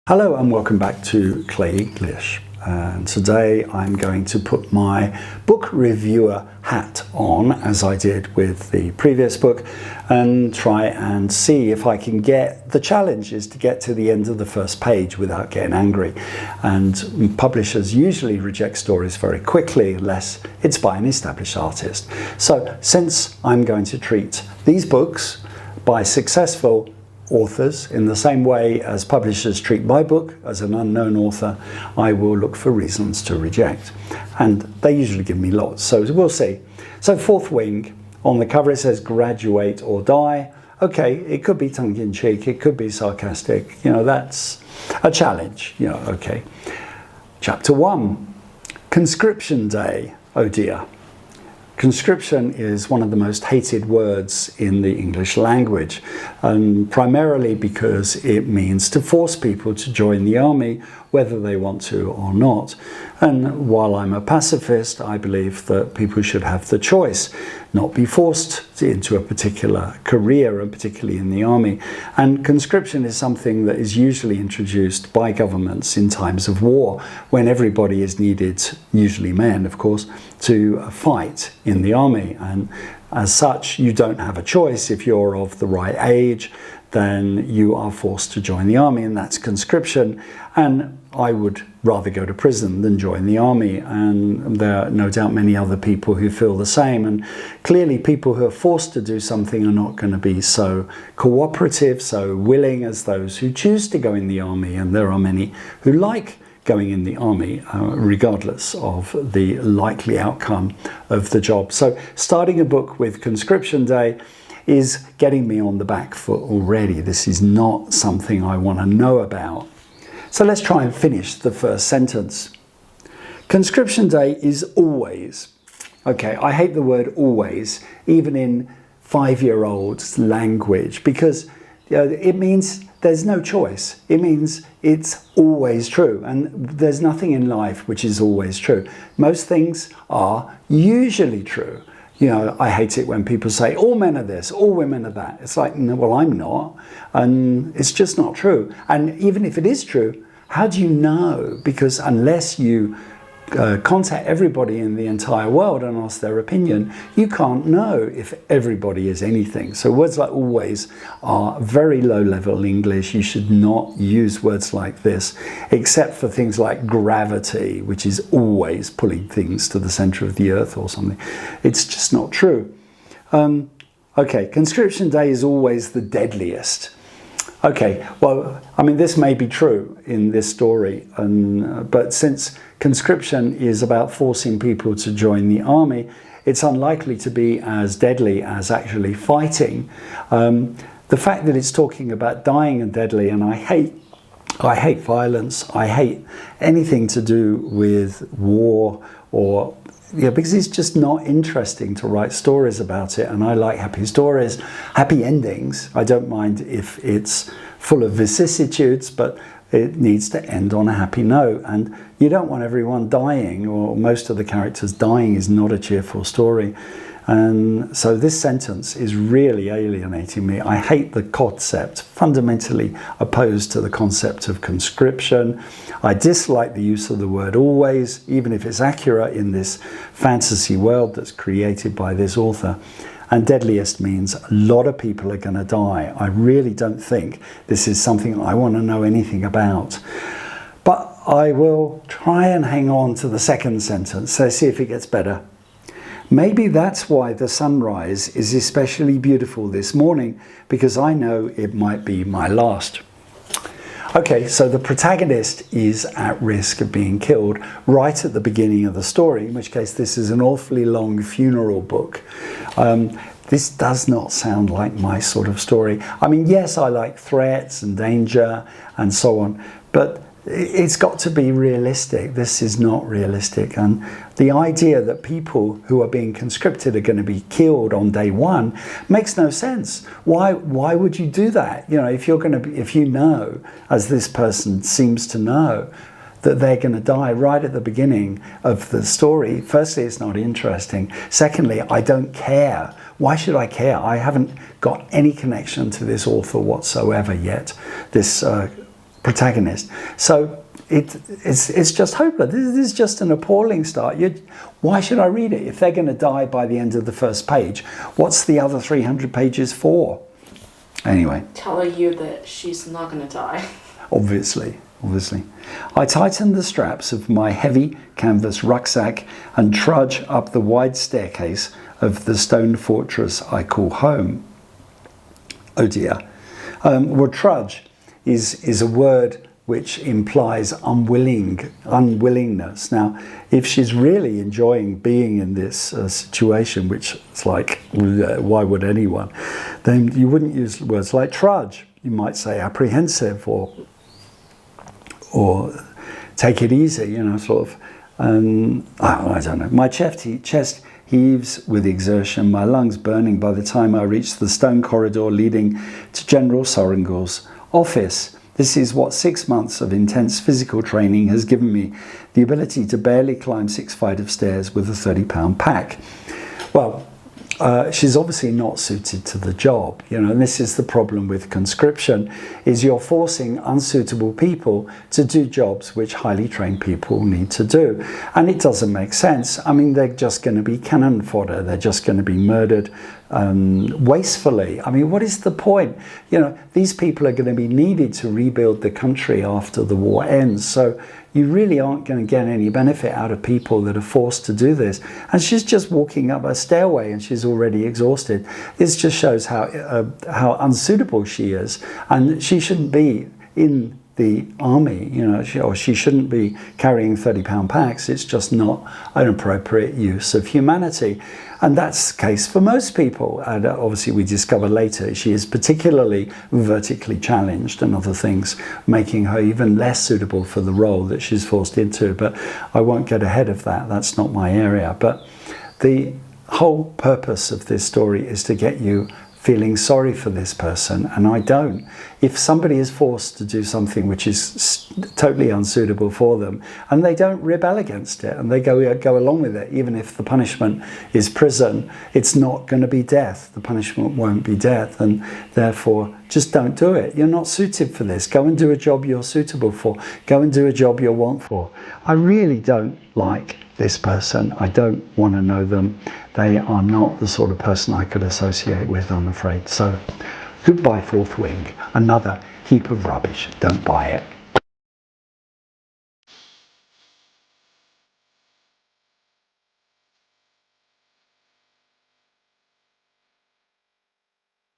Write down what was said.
Hello and welcome back to Clay English. And today I'm going to put my book reviewer hat on, as I did with the previous book, and try and see if I can get the challenge is to get to the end of the first page without getting angry. And publishers usually reject stories very quickly unless it's by an established artist. So since I'm going to treat these books by successful authors in the same way as publishers treat my book as an unknown author, I will look for reasons to reject, and they usually give me lots, so we'll see. So Fourth Wing, on the cover it says graduate or die. Okay, it could be tongue-in-cheek, it could be sarcastic, you know, that's a challenge, you know, okay. Chapter 1, Conscription Day. Oh dear. Conscription is one of the most hated words in the English language, primarily because it means to force people to join the army, whether they want to or not. And while I'm a pacifist, I believe that people should have the choice, not be forced into a particular career, and particularly in the army. And conscription is something that is usually introduced by governments in times of war, when everybody is needed, usually men of course, to fight in the army. And as such, you don't have a choice. If you're of the right age, then you are forced to join the army, and that's conscription. And I would rather go to prison than join the army, and there are no doubt many other people who feel the same. And clearly people who are forced to do something are not going to be so cooperative, so willing as those who choose to go in the army, and there are many who like going in the army regardless of the likely outcome of the job. So starting a book with Conscription Day is getting me on the back foot already. This is not something I want to know about. So let's try and finish the first sentence. Conscription Day is always. Okay, I hate the word always, even in 5-year-old language, because it means there's no choice. It means it's always true, and there's nothing in life which is always true. Most things are usually true. You know, I hate it when people say, all men are this, all women are that. It's like, no, well, I'm not. And it's just not true. And even if it is true, how do you know? Because unless you contact everybody in the entire world and ask their opinion, you can't know if everybody is anything. So words like always are very low-level English. You should not use words like this, except for things like gravity, which is always pulling things to the center of the earth or something. It's just not true. Okay, Conscription Day is always the deadliest. Okay, well, I mean, this may be true in this story, but since conscription is about forcing people to join the army, it's unlikely to be as deadly as actually fighting. The fact that it's talking about dying and deadly, and I hate violence, I hate anything to do with war, or because it's just not interesting to write stories about it, and I like happy stories, happy endings. I don't mind if it's full of vicissitudes, but it needs to end on a happy note, and you don't want everyone dying, or most of the characters dying is not a cheerful story. And so this sentence is really alienating me. I hate the concept, fundamentally opposed to the concept of conscription. I dislike the use of the word always, even if it's accurate in this fantasy world that's created by this author. And deadliest means a lot of people are going to die. I really don't think this is something I want to know anything about. But I will try and hang on to the second sentence, so see if it gets better. Maybe that's why the sunrise is especially beautiful this morning, because I know it might be my last. Okay, so the protagonist is at risk of being killed right at the beginning of the story, in which case this is an awfully long funeral book. This does not sound like my sort of story. I mean, yes, I like threats and danger and so on, but it's got to be realistic. This is not realistic. And the idea that people who are being conscripted are going to be killed on day one makes no sense. Why would you do that? You know, if you know, as this person seems to know, that they're going to die right at the beginning of the story, firstly, it's not interesting. Secondly, I don't care. Why should I care? I haven't got any connection to this author whatsoever yet. This protagonist. So it's just hopeless. This is just an appalling start. Why should I read it? If they're going to die by the end of the first page, what's the other 300 pages for? Anyway. Telling you that she's not going to die. Obviously. I tighten the straps of my heavy canvas rucksack and trudge up the wide staircase of the stone fortress I call home. Oh dear. Well, trudge is a word which implies unwillingness. Now, if she's really enjoying being in this situation, which is like, why would anyone, then you wouldn't use words like trudge. You might say apprehensive or take it easy, you know, sort of. I don't know. My chest heaves with exertion, my lungs burning by the time I reach the stone corridor leading to General Soringal's office. This is what 6 months of intense physical training has given me, the ability to barely climb 6 flights of stairs with a 30-pound pack. Well, she's obviously not suited to the job, you know, and this is the problem with conscription, is you're forcing unsuitable people to do jobs which highly trained people need to do. And it doesn't make sense. I mean, they're just going to be cannon fodder. They're just going to be murdered wastefully. I mean, what is the point? You know, these people are going to be needed to rebuild the country after the war ends. So you really aren't going to get any benefit out of people that are forced to do this. And she's just walking up a stairway and she's already exhausted. This just shows how unsuitable she is. And she shouldn't be in the army, you know, or she shouldn't be carrying 30-pound packs. It's just not an appropriate use of humanity. And that's the case for most people. And obviously we discover later she is particularly vertically challenged and other things, making her even less suitable for the role that she's forced into. But I won't get ahead of that. That's not my area. But the whole purpose of this story is to get you feeling sorry for this person, and I don't. If somebody is forced to do something which is totally unsuitable for them, and they don't rebel against it, and they go along with it, even if the punishment is prison, it's not going to be death. The punishment won't be death, and therefore just don't do it. You're not suited for this. Go and do a job you're suitable for. Go and do a job you're want for. I really don't like this person. I don't want to know them. They are not the sort of person I could associate with, I'm afraid. So goodbye, Fourth Wing. Another heap of rubbish. Don't buy it.